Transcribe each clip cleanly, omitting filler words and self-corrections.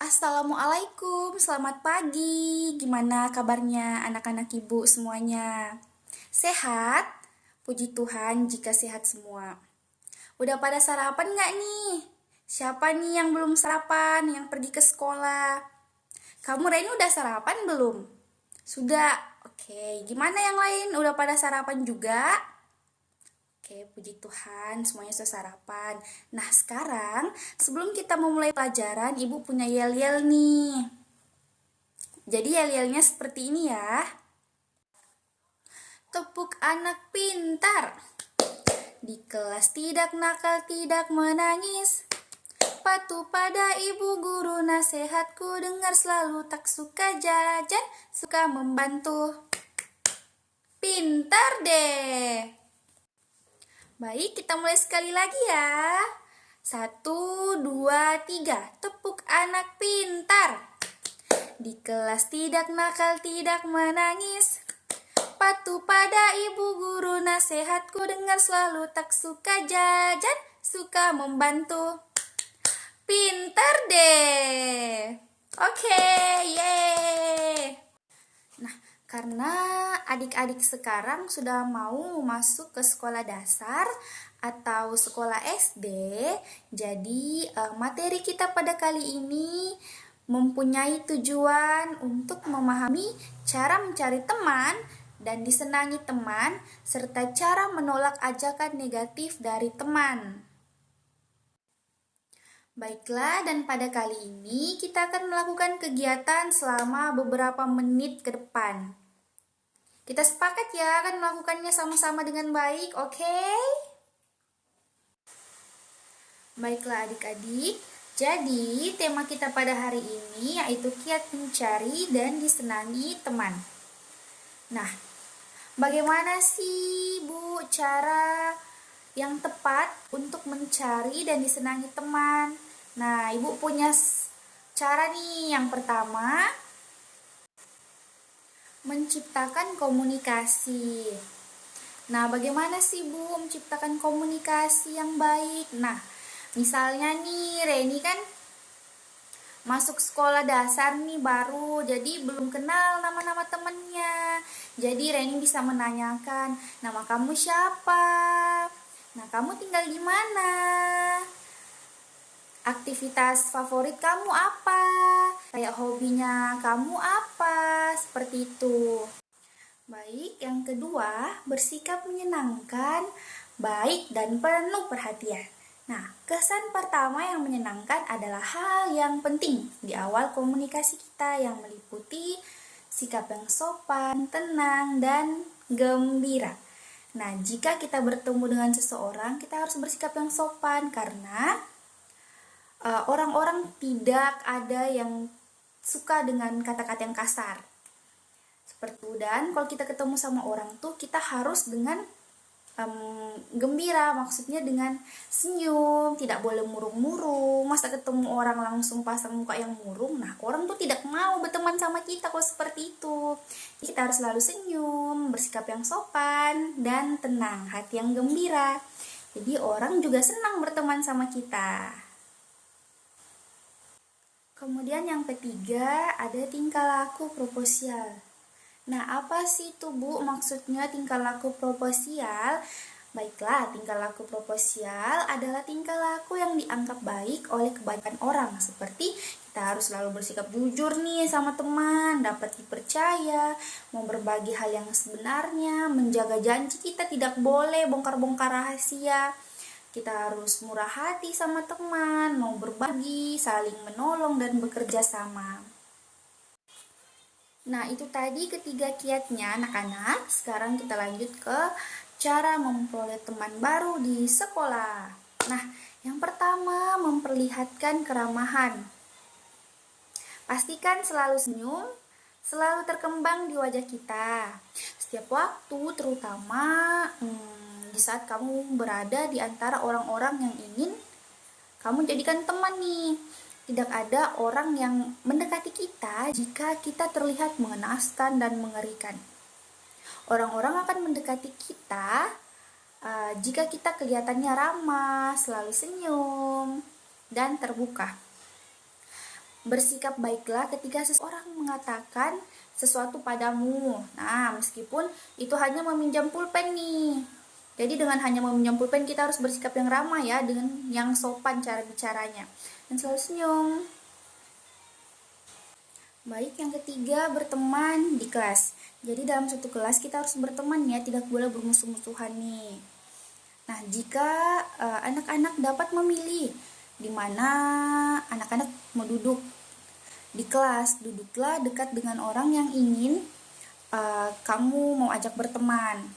Assalamualaikum, selamat pagi. Gimana kabarnya anak-anak ibu semuanya? Sehat? Puji Tuhan jika sehat semua. Udah pada sarapan nggak nih? Siapa nih yang belum sarapan, yang pergi ke sekolah? Kamu Reni udah sarapan belum? Sudah? Oke, gimana yang lain? Udah pada sarapan juga? Oke, puji Tuhan, semuanya sudah sarapan. Nah, sekarang sebelum kita memulai pelajaran, Ibu punya yel-yel nih. Jadi yel-yelnya seperti ini ya. Tepuk anak pintar. Di kelas tidak nakal, tidak menangis. Patuh pada ibu guru, nasihatku dengar selalu. Tak suka jajan, suka membantu. Pintar deh. Baik, kita mulai sekali lagi ya. 1, 2, 3. Tepuk anak pintar. Di kelas tidak nakal, tidak menangis. Patuh pada ibu guru, nasihatku dengar selalu. Tak suka jajan, suka membantu. Pintar deh. Oke, yeay. Nah, karena adik-adik sekarang sudah mau masuk ke sekolah dasar atau sekolah SD, jadi materi kita pada kali ini mempunyai tujuan untuk memahami cara mencari teman dan disenangi teman, serta cara menolak ajakan negatif dari teman. Baiklah, dan pada kali ini kita akan melakukan kegiatan selama beberapa menit ke depan. Kita sepakat ya akan melakukannya sama-sama dengan baik, oke? Baiklah adik-adik, jadi tema kita pada hari ini yaitu kiat mencari dan disenangi teman. Nah, bagaimana sih Bu cara yang tepat untuk mencari dan disenangi teman? Nah, Ibu punya cara nih. Yang pertama, menciptakan komunikasi. Nah, bagaimana sih Bu menciptakan komunikasi yang baik? Nah, misalnya nih Reni kan masuk sekolah dasar nih baru, jadi belum kenal nama-nama temennya. Jadi Reni bisa menanyakan, nama kamu siapa? Nah, kamu tinggal di mana? Aktivitas favorit kamu apa? Kayak hobinya kamu apa? Seperti itu. Baik, yang kedua, bersikap menyenangkan, baik dan penuh perhatian. Nah, kesan pertama yang menyenangkan adalah hal yang penting di awal komunikasi kita yang meliputi sikap yang sopan, tenang, dan gembira. Nah, jika kita bertemu dengan seseorang, kita harus bersikap yang sopan karena orang-orang tidak ada yang suka dengan kata-kata yang kasar. Seperti itu. Dan kalau kita ketemu sama orang tuh, kita harus dengan gembira, maksudnya dengan senyum, tidak boleh murung-murung. Masa ketemu orang langsung pasang muka yang murung, nah orang tuh tidak mau berteman sama kita kalau seperti itu. Jadi kita harus selalu senyum, bersikap yang sopan dan tenang, hati yang gembira. Jadi orang juga senang berteman sama kita. Kemudian yang ketiga, ada tingkah laku proposial. Nah, apa sih itu Bu maksudnya tingkah laku proposial? Baiklah, tingkah laku proposial adalah tingkah laku yang dianggap baik oleh kebanyakan orang. Seperti kita harus selalu bersikap jujur nih sama teman, dapat dipercaya, mau berbagi hal yang sebenarnya, menjaga janji kita, tidak boleh bongkar-bongkar rahasia. Kita harus murah hati sama teman, mau berbagi, saling menolong, dan bekerja sama. Nah, itu tadi ketiga kiatnya anak-anak. Sekarang kita lanjut ke cara memperoleh teman baru di sekolah. Nah, yang pertama, memperlihatkan keramahan. Pastikan selalu senyum, selalu terkembang di wajah kita. Setiap waktu, terutama di saat kamu berada di antara orang-orang yang ingin kamu jadikan teman nih. Tidak ada orang yang mendekati kita jika kita terlihat mengenaskan dan mengerikan. Orang-orang akan mendekati kita jika kita kelihatannya ramah, selalu senyum, dan terbuka. Bersikap baiklah ketika seseorang mengatakan sesuatu padamu. Nah, meskipun itu hanya meminjam pulpen nih. Jadi dengan hanya meminjam pulpen kita harus bersikap yang ramah ya, dengan yang sopan cara bicaranya. Dan selalu senyum. Baik, yang ketiga, berteman di kelas. Jadi dalam satu kelas kita harus berteman ya, tidak boleh bermusuh-musuhan nih. Nah, jika anak-anak dapat memilih di mana anak-anak mau duduk di kelas, duduklah dekat dengan orang yang ingin kamu mau ajak berteman.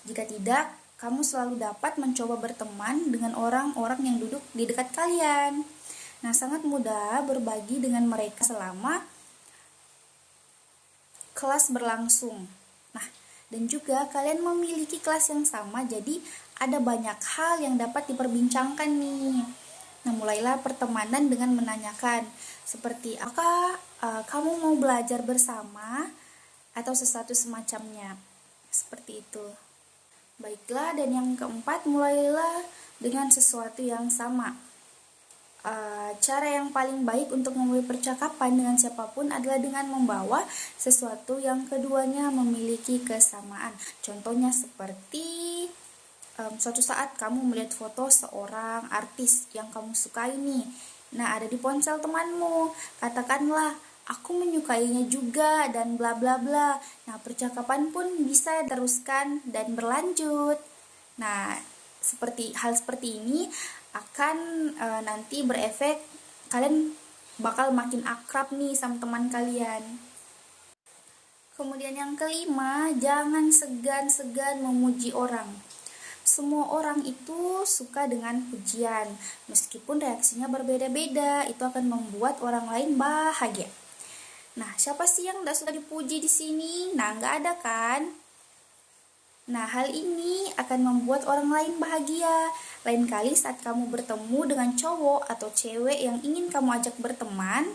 Jika tidak, kamu selalu dapat mencoba berteman dengan orang-orang yang duduk di dekat kalian. Nah, sangat mudah berbagi dengan mereka selama kelas berlangsung. Nah, dan juga kalian memiliki kelas yang sama, jadi ada banyak hal yang dapat diperbincangkan nih. Nah, mulailah pertemanan dengan menanyakan, seperti apakah kamu mau belajar bersama atau sesuatu semacamnya. Seperti itu. Baiklah, dan yang keempat, mulailah dengan sesuatu yang sama. Cara yang paling baik untuk memulai percakapan dengan siapapun adalah dengan membawa sesuatu yang keduanya memiliki kesamaan. Contohnya seperti suatu saat kamu melihat foto seorang artis yang kamu sukai nih. Nah, ada di ponsel temanmu. Katakanlah, aku menyukainya juga dan bla bla bla. Nah, percakapan pun bisa teruskan dan berlanjut. Nah, hal seperti ini akan nanti berefek kalian bakal makin akrab nih sama teman kalian. Kemudian yang kelima, jangan segan-segan memuji orang. Semua orang itu suka dengan pujian, meskipun reaksinya berbeda-beda, itu akan membuat orang lain bahagia. Nah, siapa sih yang tidak suka dipuji di sini? Nah, nggak ada kan? Nah, hal ini akan membuat orang lain bahagia. Lain kali saat kamu bertemu dengan cowok atau cewek yang ingin kamu ajak berteman,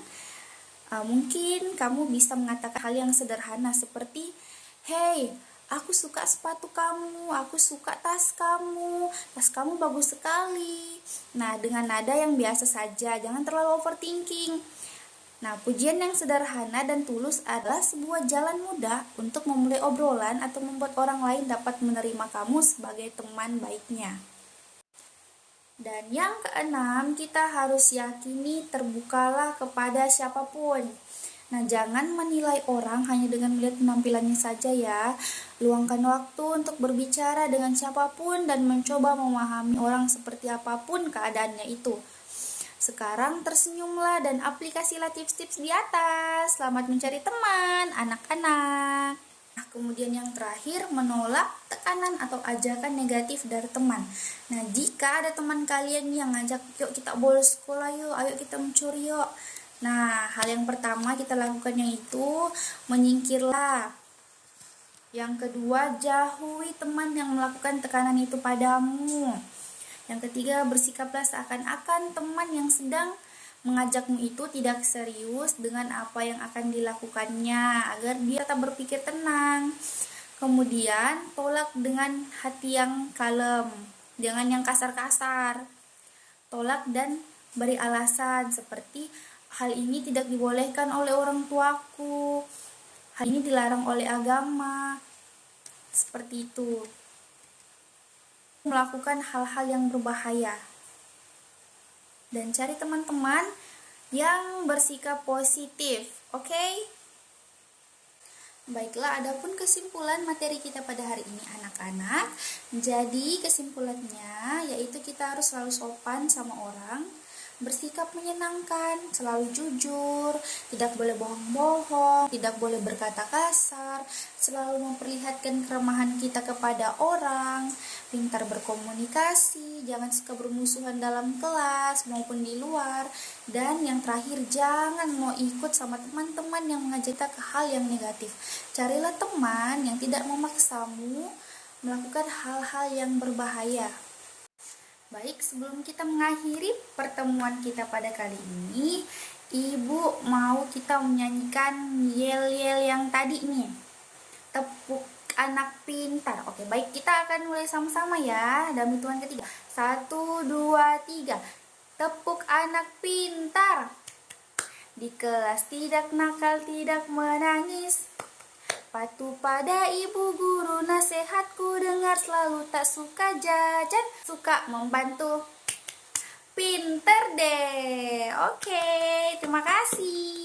mungkin kamu bisa mengatakan hal yang sederhana seperti, "Hey, aku suka sepatu kamu, aku suka tas kamu bagus sekali." Nah, dengan nada yang biasa saja, jangan terlalu overthinking. Nah, pujian yang sederhana dan tulus adalah sebuah jalan mudah untuk memulai obrolan atau membuat orang lain dapat menerima kamu sebagai teman baiknya. Dan yang keenam, kita harus yakini terbukalah kepada siapapun. Nah, jangan menilai orang hanya dengan melihat penampilannya saja ya. Luangkan waktu untuk berbicara dengan siapapun dan mencoba memahami orang seperti apapun keadaannya itu. Sekarang tersenyumlah dan aplikasilah tips-tips di atas. Selamat mencari teman, anak-anak. Nah, kemudian yang terakhir, menolak tekanan atau ajakan negatif dari teman. Nah, jika ada teman kalian yang ngajak, "Yuk kita bolos sekolah yuk, ayo kita mencuri yuk." Nah, hal yang pertama kita lakukan yaitu menyingkirlah. Yang kedua, jauhi teman yang melakukan tekanan itu padamu. Yang ketiga, bersikaplah seakan-akan teman yang sedang mengajakmu itu tidak serius dengan apa yang akan dilakukannya, agar dia tetap berpikir tenang. Kemudian, tolak dengan hati yang kalem, jangan yang kasar-kasar. Tolak dan beri alasan seperti, "Hal ini tidak dibolehkan oleh orang tuaku, hal ini dilarang oleh agama." Seperti itu. Melakukan hal-hal yang berbahaya. Dan cari teman-teman yang bersikap positif, oke? Baiklah, adapun kesimpulan materi kita pada hari ini anak-anak. Jadi kesimpulannya yaitu kita harus selalu sopan sama orang, bersikap menyenangkan, selalu jujur, tidak boleh bohong-bohong, tidak boleh berkata kasar, selalu memperlihatkan keramahan kita kepada orang, pintar berkomunikasi, jangan suka bermusuhan dalam kelas maupun di luar, dan yang terakhir jangan mau ikut sama teman-teman yang mengajak kita ke hal yang negatif. Carilah teman yang tidak memaksamu melakukan hal-hal yang berbahaya. Baik, sebelum kita mengakhiri pertemuan kita pada kali ini, Ibu mau kita menyanyikan yel-yel yang tadi nih. Tepuk anak pintar. Oke, baik, kita akan mulai sama-sama ya. Dalam hitungan ketiga. 1, 2, 3. Tepuk anak pintar. Di kelas tidak nakal, tidak menangis. Patuh pada ibu guru, nasihatku dengar selalu. Tak suka jajan, suka membantu. Pinter deh. Oke, terima kasih.